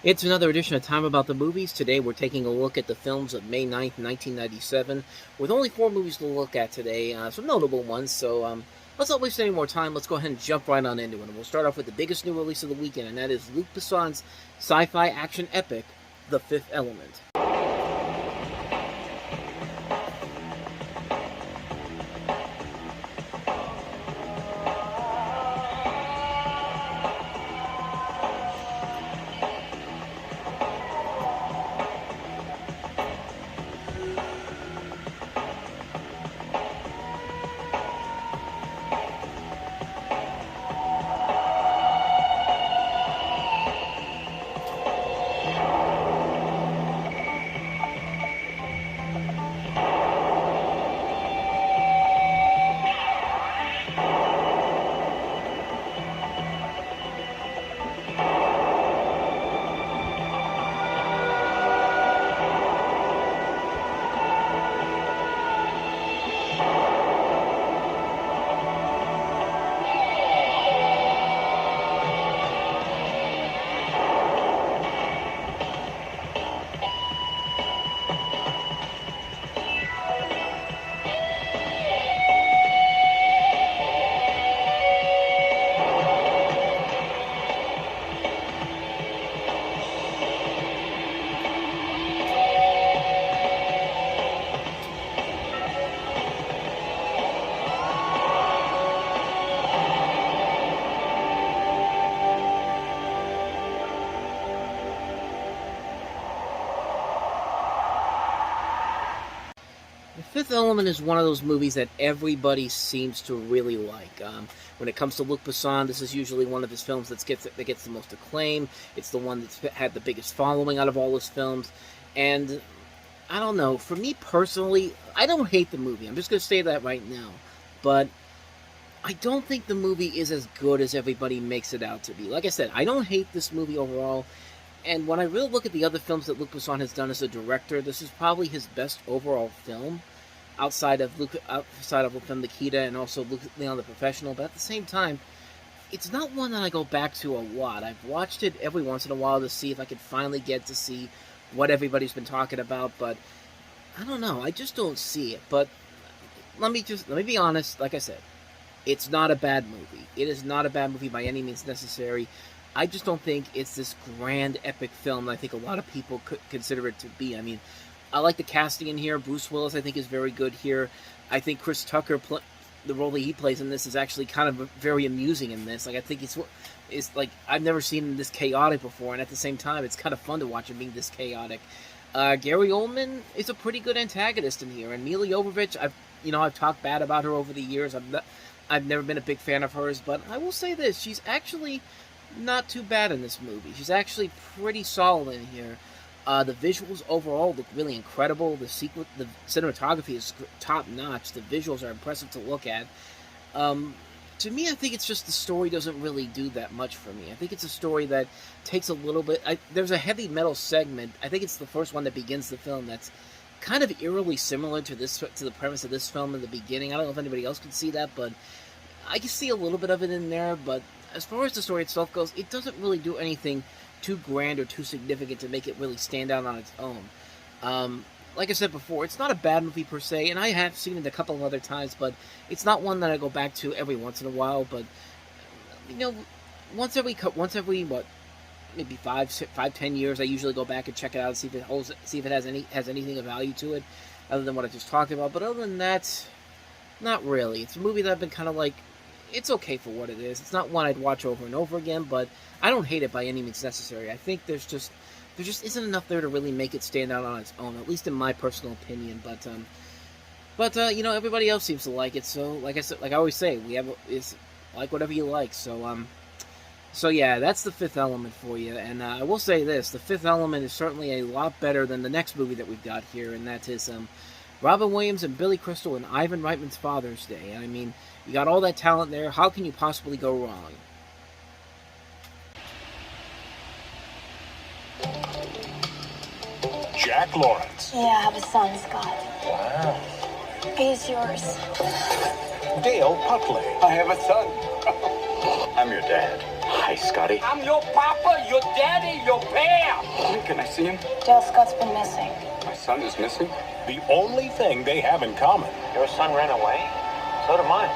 It's another edition of Time About the Movies. Today we're taking a look at the films of May 9th, 1997, with only 4 movies to look at today, some notable ones, so let's not waste any more time. Let's go ahead and jump right on into it. And we'll start off with the biggest new release of the weekend, and that is Luc Besson's sci-fi action epic, The Fifth Element. Fifth Element is one of those movies that everybody seems to really like. When it comes to Luc Besson, this is usually one of his films that gets the most acclaim. It's the one that's had the biggest following out of all his films. And I don't know, for me personally, I don't hate the movie. I'm just going to say that right now. But I don't think the movie is as good as everybody makes it out to be. Like I said, I don't hate this movie overall. And when I really look at the other films that Luc Besson has done as a director, this is probably his best overall film. Outside of Le Femme Nikita and also Leon the Professional, but at the same time, it's not one that I go back to a lot. I've watched it every once in a while to see if I could finally get to see what everybody's been talking about, but I don't know, I just don't see it. But let me be honest, like I said, it's not a bad movie. It is not a bad movie by any means necessary. I just don't think it's this grand, epic film that I think a lot of people could consider it to be. I mean, I like the casting in here. Bruce Willis, I think, is very good here. I think Chris Tucker, the role that he plays in this, is actually kind of very amusing in this. Like, I think it's like, I've never seen him this chaotic before, and at the same time, it's kind of fun to watch him being this chaotic. Gary Oldman is a pretty good antagonist in here, and Mila Jovovich, I've talked bad about her over the years. I've never been a big fan of hers, but I will say this: she's actually not too bad in this movie. She's actually pretty solid in here. The visuals overall look really incredible. The cinematography is top-notch. The visuals are impressive to look at. To me, I think it's just the story doesn't really do that much for me. I think it's a story that takes a little bit... there's a heavy metal segment. I think it's the first one that begins the film that's kind of eerily similar to the premise of this film in the beginning. I don't know if anybody else can see that, but I can see a little bit of it in there. But as far as the story itself goes, it doesn't really do anything too grand or too significant to make it really stand out on its own. Like I said before, it's not a bad movie per se, and I have seen it a couple of other times, but it's not one that I go back to every once in a while. But once every maybe 5-10 years, I usually go back and check it out and see if it has anything of value to it, other than what I just talked about. But other than that, not really. It's a movie that I've been kind of like, it's okay for what it is. It's not one I'd watch over and over again, but I don't hate it by any means necessary. I think there just isn't enough there to really make it stand out on its own, at least in my personal opinion. But everybody else seems to like it. So, like I always say, it's like whatever you like. So yeah, that's The Fifth Element for you. And I will say this: The Fifth Element is certainly a lot better than the next movie that we've got here, and that is Robin Williams and Billy Crystal and Ivan Reitman's Father's Day. I mean, you got all that talent there. How can you possibly go wrong? Jack Lawrence. Yeah, I have a son, Scott. Wow. He's yours. Dale Putley. I have a son. I'm your dad. Hi, Scotty. I'm your papa, your daddy, your bear. Can I see him? Dale Scott's been missing. My son is missing? The only thing they have in common. Your son ran away? So did mine.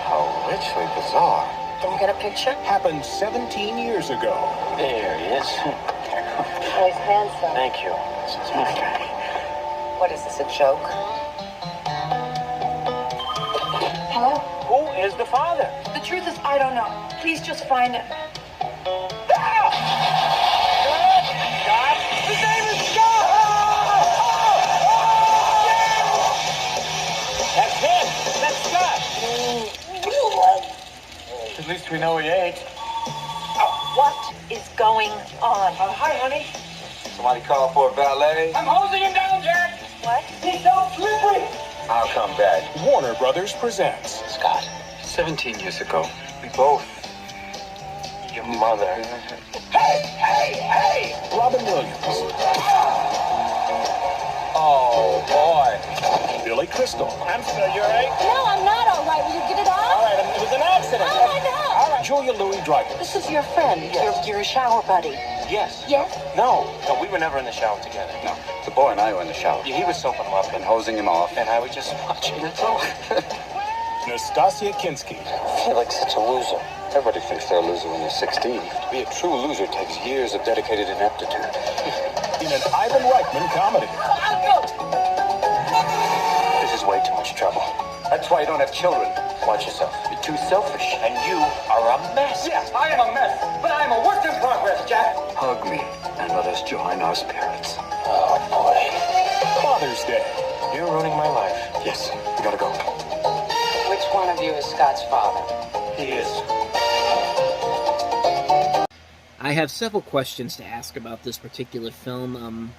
How richly bizarre. Can we get a picture? Happened 17 years ago. There he is. Oh, he's handsome. Thank you. This is my guy. What is this, a joke? Hello? Who is the father? The truth is, I don't know. Please just find him. Scott! His name is Scott! That's him! That's Scott! At least we know he ate. What is going on? Hi, honey. Somebody call for a valet? I'm hosing him down, Jack! What? He's so slippery! I'll come back. Warner Brothers presents. Scott, 17 years ago, we both... Your mother... Hey! Robin Williams, Oh, boy. Billy Crystal, I'm sorry, you all right? No, I'm not all right. Will you get it All off? right, it was an accident. Oh, I know. All right. Julia Louis-Dreyfus, This is your friend, your shower buddy. Yes. Yes? No, we were never in the shower together. No, the boy and I were in the shower. He was soaping him up, And hosing him off. and I was just watching it all. Nastasia Kinski, I feel like such a loser. Everybody thinks they're a loser when they're 16. To be a true loser takes years of dedicated ineptitude. in an Ivan Reitman comedy. This is way too much trouble. That's why you don't have children. Watch yourself. You're too selfish. And you are a mess. Yeah, I am a mess, but I am a work in progress, Jack. Hug me and let us join our spirits. Oh, boy. Father's Day. You're ruining my life. Yes, we gotta go. Which one of you is Scott's father? He is. I have several questions to ask about this particular film.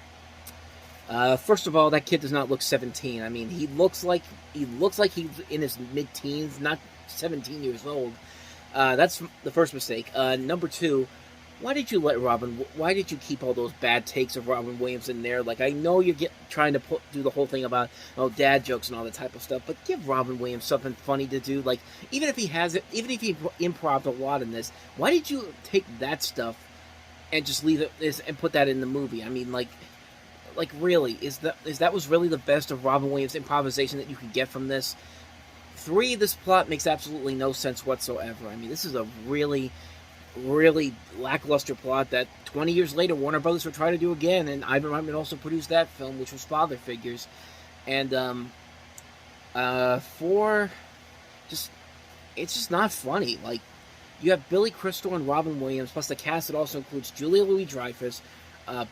First of all, that kid does not look 17. I mean, he looks like he's in his mid-teens, not 17 years old. That's the first mistake. Number two, why did you keep all those bad takes of Robin Williams in there? Like, I know you're trying to do the whole thing about dad jokes and all that type of stuff, but give Robin Williams something funny to do. Like, even if he improv'd a lot in this, why did you take that stuff and just leave it and put that in the movie? I mean, like really, is that was really the best of Robin Williams' improvisation that you could get from this? 3, this plot makes absolutely no sense whatsoever. I mean, this is a really lackluster plot that 20 years later Warner Brothers will try to do again, and Ivan Reitman also produced that film, which was Father Figures. And 4, it's just not funny. Like, you have Billy Crystal and Robin Williams, plus the cast that also includes Julia Louis-Dreyfus,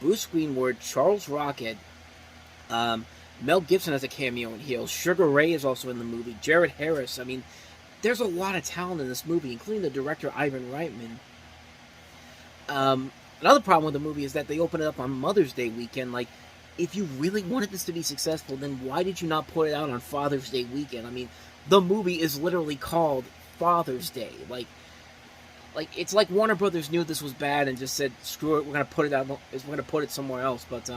Bruce Greenwood, Charles Rocket, Mel Gibson has a cameo in here, Sugar Ray is also in the movie, Jared Harris. I mean, there's a lot of talent in this movie, including the director Ivan Reitman. Another problem with the movie is that they open it up on Mother's Day weekend. Like, if you really wanted this to be successful, then why did you not put it out on Father's Day weekend? I mean, the movie is literally called Father's Day. Like it's like Warner Brothers knew this was bad and just said, "Screw it, we're gonna put it out. We're gonna put it somewhere else." But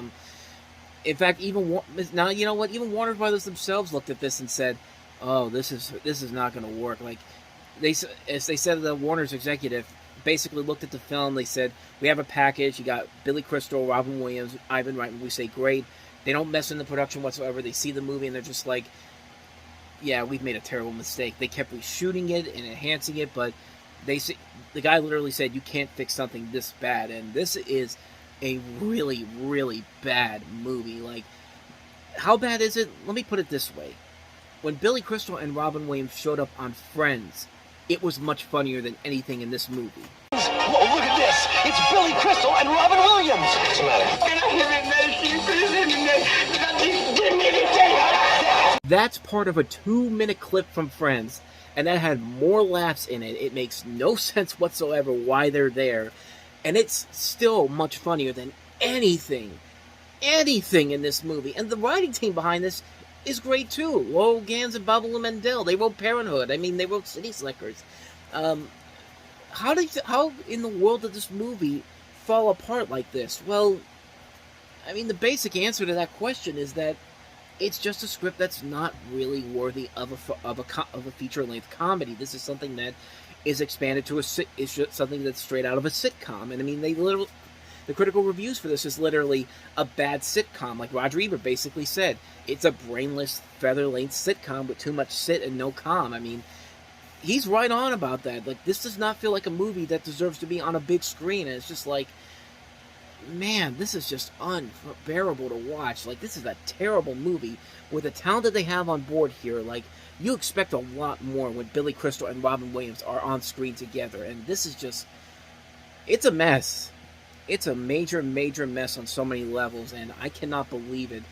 in fact, even Warner Brothers themselves looked at this and said, "Oh, this is not gonna work." Like as they said, the Warner's executive basically looked at the film. They said, "We have a package. You got Billy Crystal, Robin Williams, Ivan Reitman." We say, "Great." They don't mess in the production whatsoever. They see the movie and they're just like, "Yeah, we've made a terrible mistake." They kept reshooting it and enhancing it, but the guy literally said, "You can't fix something this bad," and this is a really, really bad movie. Like, how bad is it? Let me put it this way: when Billy Crystal and Robin Williams showed up on Friends, it was much funnier than anything in this movie. Whoa, look at this. It's Billy Crystal and Robin Williams. What's the matter? That's part of a 2-minute clip from Friends, and that had more laughs in it. It makes no sense whatsoever why they're there, and it's still much funnier than anything in this movie. And the writing team behind this is great too. Laurel Gans and Barbara Mendel. They wrote Parenthood. I mean, they wrote City Slickers. How in the world did this movie fall apart like this? Well, I mean, the basic answer to that question is that it's just a script that's not really worthy of a feature-length comedy. This is something that is expanded to is just something that's straight out of a sitcom. And I mean, the critical reviews for this is literally a bad sitcom. Like Roger Ebert basically said, it's a brainless, feather-length sitcom with too much sit and no com. I mean, he's right on about that. Like, this does not feel like a movie that deserves to be on a big screen. And it's just like, man, this is just unbearable to watch. Like, this is a terrible movie. With the talent that they have on board here, like, you expect a lot more when Billy Crystal and Robin Williams are on screen together. And this is just, it's a mess. It's a major, major mess on so many levels, and I cannot believe it.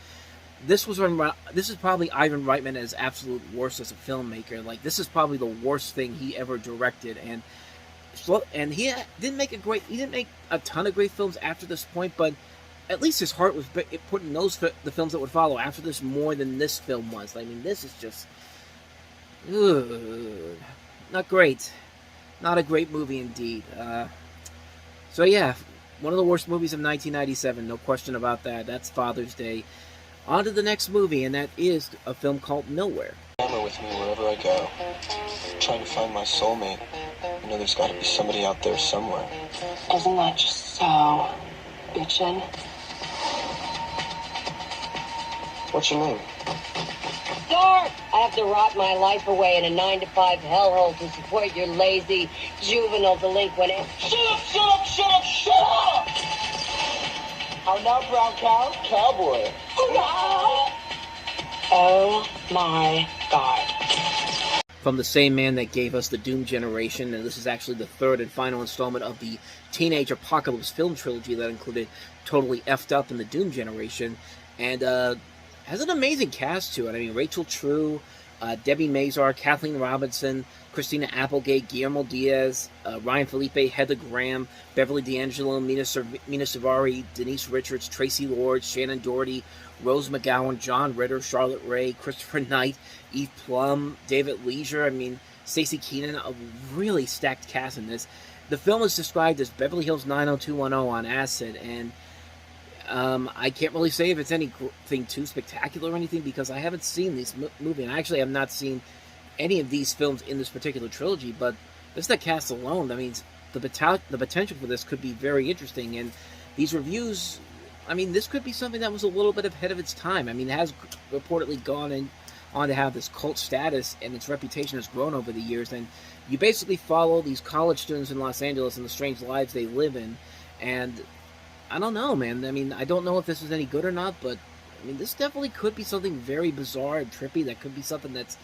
This is probably Ivan Reitman at his absolute worst as a filmmaker. Like, this is probably the worst thing he ever directed, and he didn't make a ton of great films after this point, but at least his heart was put in the films that would follow after this more than this film was. I mean, this is just not great. Not a great movie indeed. So yeah, one of the worst movies of 1997, no question about that. That's Father's Day. On to the next movie, and that is a film called Nowhere. Camera with me wherever I go. Trying to find my soulmate. You know, there's got to be somebody out there somewhere. Isn't that just so bitchin'? What's your name? Dark! I have to rot my life away in a 9-to-5 hellhole to support your lazy, juvenile delinquent. Shut up, shut up, shut up, shut up! How now, brown cow? Cowboy. Oh my God. From the same man that gave us the Doom Generation, and this is actually the third and final installment of the Teenage Apocalypse film trilogy that included Totally Effed Up and the Doom Generation, and has an amazing cast to it. I mean, Rachel True, Debbie Mazar, Kathleen Robinson, Christina Applegate, Guillermo Diaz, Ryan Felipe, Heather Graham, Beverly D'Angelo, Mina Savari, Denise Richards, Tracy Lord, Shannon Doherty, Rose McGowan, John Ritter, Charlotte Ray, Christopher Knight, Eve Plum, David Leisure, I mean, Stacey Keenan, a really stacked cast in this. The film is described as Beverly Hills 90210 on acid, and I can't really say if it's anything too spectacular or anything because I haven't seen this movie, and I actually have not seen any of these films in this particular trilogy, but just the cast alone, I mean, the potential for this could be very interesting, and these reviews, I mean, this could be something that was a little bit ahead of its time. I mean, it has reportedly gone on to have this cult status, and its reputation has grown over the years, and you basically follow these college students in Los Angeles and the strange lives they live in, and I don't know, man. I mean, I don't know if this is any good or not, but I mean, this definitely could be something very bizarre and trippy. That could be something that's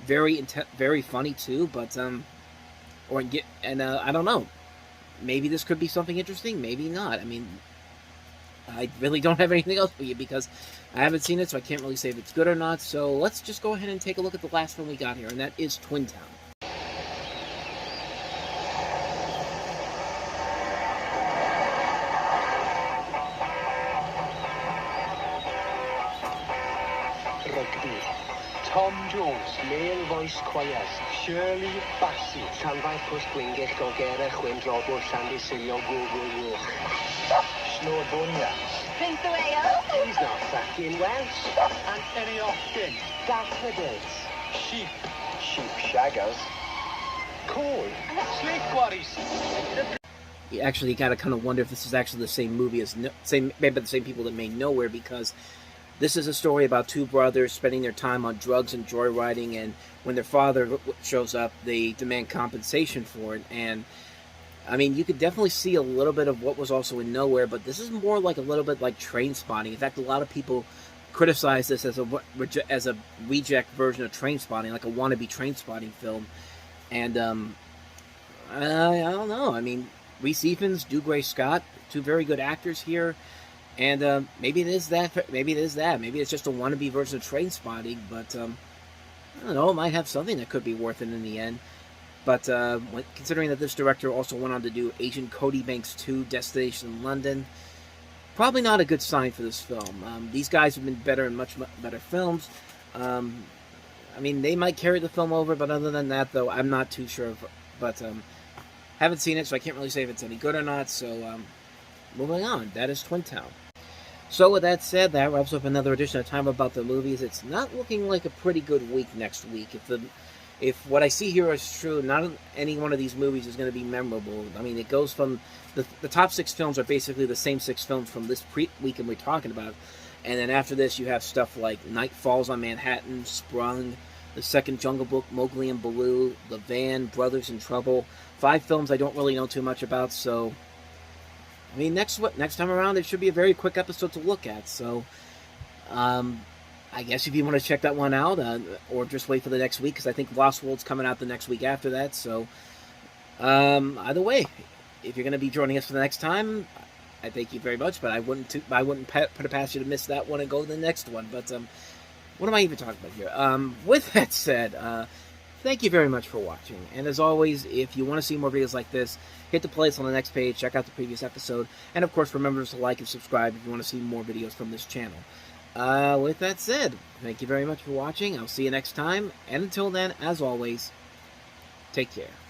very funny too. But I don't know. Maybe this could be something interesting. Maybe not. I mean, I really don't have anything else for you because I haven't seen it, so I can't really say if it's good or not. So let's just go ahead and take a look at the last one we got here, and that is Twin Town. Rugby. Tom Jones, male voice choirs. Shirley Bassey. Llanfair Pws Gwyngyll, Golgera, Chwyn Sandy Silio, Go. Snowdonia. Prince of Wales. He's not fucking Welsh. Anthony Hopkins. Daffodils. Sheep shaggers. Coal. Slate quarries. You actually got to kind of wonder if this is actually the same movie as maybe the same people that made Nowhere, because this is a story about two brothers spending their time on drugs and joyriding, and when their father shows up, they demand compensation for it. And I mean, you could definitely see a little bit of what was also in Nowhere, but this is more like a little bit like Trainspotting. In fact, a lot of people criticize this as a reject version of Trainspotting, like a wannabe Trainspotting film. And I don't know. I mean, Reese Ifans, Dougray Scott, two very good actors here. And maybe it is that. Maybe it is that. Maybe it's just a wannabe version of Trainspotting. But I don't know. It might have something that could be worth it in the end. But considering that this director also went on to do Agent Cody Banks 2, Destination London, probably not a good sign for this film. These guys have been better in much better films. I mean, they might carry the film over, but other than that, though, I'm not too sure. But haven't seen it, so I can't really say if it's any good or not. So moving on, that is Twin Town. So with that said, that wraps up another edition of Time About the Movies. It's not looking like a pretty good week next week. if what I see here is true, not any one of these movies is going to be memorable. I mean, it goes from the top 6 films are basically the same 6 films from this weekend we're talking about, and then after this you have stuff like Night Falls on Manhattan, Sprung, The Second Jungle Book, Mowgli and Baloo, The Van, Brothers in Trouble. 5 films I don't really know too much about, so I mean, next time around it should be a very quick episode to look at. So I guess if you want to check that one out, or just wait for the next week, because I think Lost World's coming out the next week after that. So either way, if you're going to be joining us for the next time, I thank you very much. But I wouldn't put it past you to miss that one and go to the next one. But what am I even talking about here? With that said, thank you very much for watching. And as always, if you want to see more videos like this, hit the playlist on the next page, check out the previous episode, and of course remember to like and subscribe if you want to see more videos from this channel. With that said, thank you very much for watching. I'll see you next time, and until then, as always, take care.